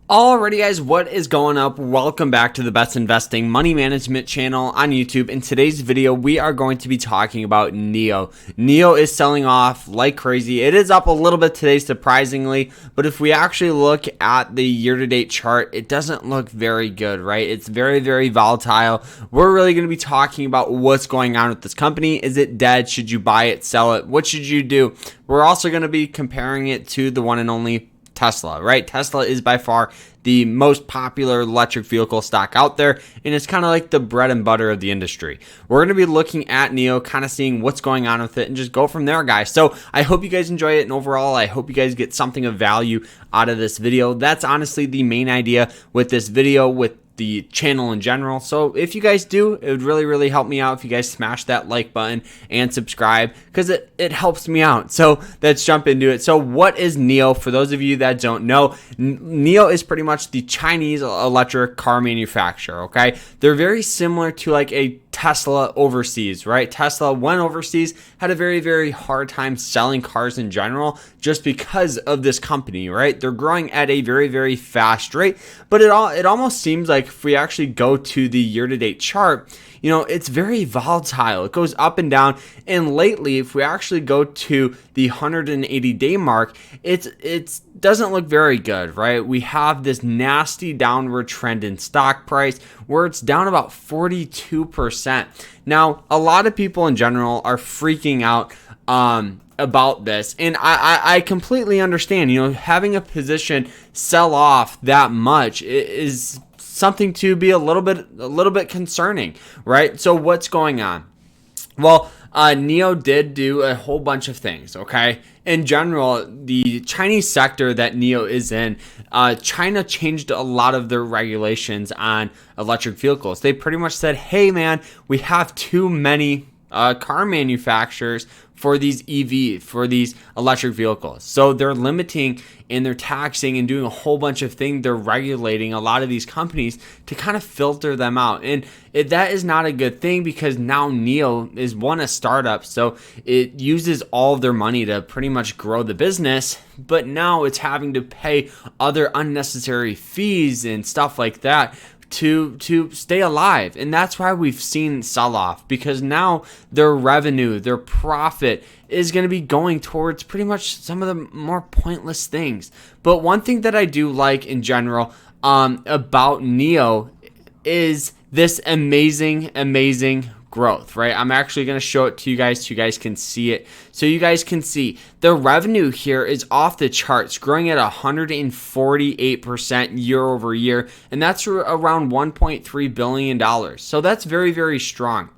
Alrighty guys, what is going up? Welcome back to the Best Investing Money Management channel on YouTube. In today's video, we are going to be talking about NIO. NIO is selling off like crazy. It is up a little bit today, surprisingly, but if we actually look at the year-to-date chart, it doesn't look very good, right? It's very, very volatile. We're really going to be talking about what's going on with this company. Is it dead? Should you buy it, sell it? What should you do? We're also going to be comparing it to the one and only Tesla, right? Tesla is by far the most popular electric vehicle stock out there, and it's kind of like the bread and butter of the industry. We're going to be looking at NIO, kind of seeing what's going on with it, and just go from there, guys. So I hope you guys enjoy it, and overall, I hope you guys get something of value out of this video. That's honestly the main idea with this video, with the channel in general. So if you guys do, it would really help me out if you guys smash that like button and subscribe, because it helps me out. So let's jump into it. So what is NIO? For those of you that don't know, NIO is pretty much the Chinese electric car manufacturer. Okay, they're very similar to like a Tesla overseas, right? Tesla went overseas, had a very hard time selling cars in general just because of this company, right? They're growing at a very fast rate, but it almost seems like if we actually go to the year-to-date chart, you know, it's very volatile. It goes up and down. And lately, if we actually go to the 180-day mark, it doesn't look very good, right? We have this nasty downward trend in stock price where it's down about 42%. Now, a lot of people in general are freaking out about this, and I completely understand. You know, having a position sell off that much is something to be a little bit concerning, right? So what's going on? Well, NIO did do a whole bunch of things, okay? In general, the Chinese sector that NIO is in, China changed a lot of their regulations on electric vehicles. They pretty much said, hey man, we have too many car manufacturers for these EV, for these electric vehicles. So they're limiting and they're taxing and doing a whole bunch of things. They're regulating a lot of these companies to kind of filter them out. And that is not a good thing, because now NIO is a startup. So it uses all of their money to pretty much grow the business, but now it's having to pay other unnecessary fees and stuff like that to stay alive. And that's why we've seen sell off, because now their revenue, their profit is going to be going towards pretty much some of the more pointless things. But one thing that I do like in general about NIO is this amazing growth, right? I'm actually going to show it to you guys so you guys can see it. So you guys can see the revenue here is off the charts, growing at 148% year over year, and that's around $1.3 billion. So that's very strong.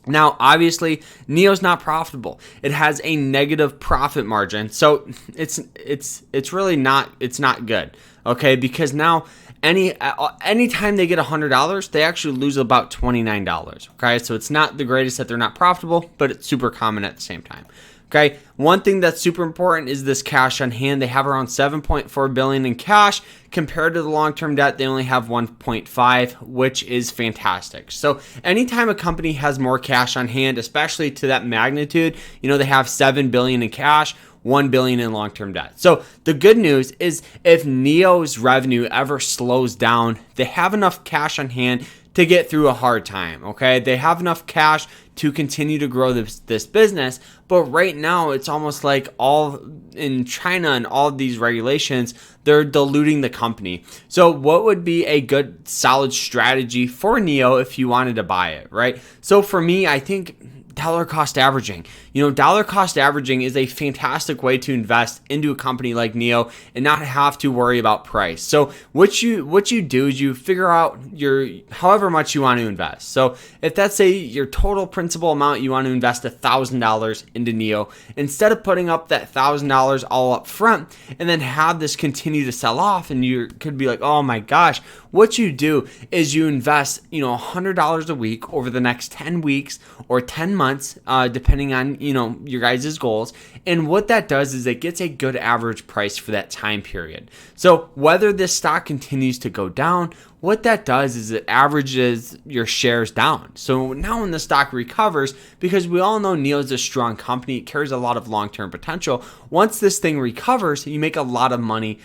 Now, obviously, NIO's not profitable. It has a negative profit margin, so it's really not, it's not good, okay? Because now anytime they get $100, they actually lose about $29, okay? So it's not the greatest that they're not profitable, but it's super common at the same time. Okay, one thing that's super important is this cash on hand. They have around $7.4 billion in cash. Compared to the long-term debt, they only have 1.5, which is fantastic. So anytime a company has more cash on hand, especially to that magnitude, you know, they have $7 billion in cash, $1 billion in long-term debt. So the good news is if NIO's revenue ever slows down, they have enough cash on hand to get through a hard time, okay? They have enough cash to continue to grow this business, but right now it's almost like all in China and all of these regulations, they're diluting the company. So what would be a good solid strategy for NIO if you wanted to buy it, right? So for me, I think dollar cost averaging. You know, dollar cost averaging is a fantastic way to invest into a company like NIO and not have to worry about price. So what you do is you figure out your however much you want to invest. So if that's say your total principal amount, you want to invest $1,000 into NIO, instead of putting up that $1,000 all up front and then have this continue to sell off, and you could be like, oh my gosh, what you do is you invest, you know, $100 a week over the next 10 weeks or 10 months. months, depending on, your guys' goals. And what that does is it gets a good average price for that time period. So whether this stock continues to go down, what that does is it averages your shares down. So now when the stock recovers, because we all know NIO is a strong company, it carries a lot of long-term potential. Once this thing recovers, you make a lot of money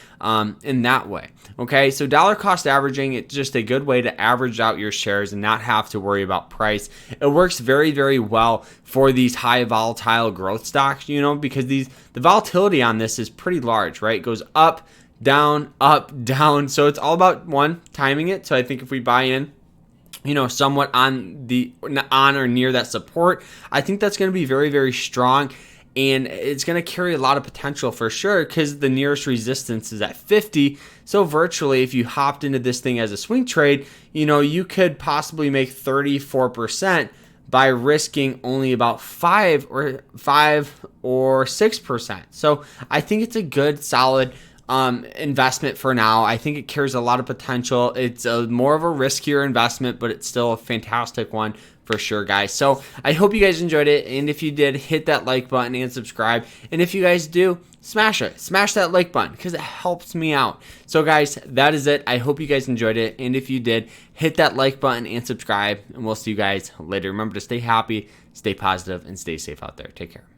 in that way. Okay, so dollar cost averaging, it's just a good way to average out your shares and not have to worry about price. It works very, very well for these high volatile growth stocks, because the volatility on this is pretty large, right? It goes up, down, up, down. So it's all about timing it. So I think if we buy in, somewhat on or near that support, I think that's going to be very, very strong. And it's going to carry a lot of potential for sure, because the nearest resistance is at 50. So virtually, if you hopped into this thing as a swing trade, you could possibly make 34% by risking only about 5 or 6%. So I think it's a good, solid investment for now. I think it carries a lot of potential. It's more of a riskier investment, but it's still a fantastic one for sure, guys. So I hope you guys enjoyed it. And if you did, hit that like button and subscribe. And if you guys do, smash that like button, because it helps me out. So guys, that is it. I hope you guys enjoyed it. And if you did, hit that like button and subscribe. And we'll see you guys later. Remember to stay happy, stay positive, and stay safe out there. Take care.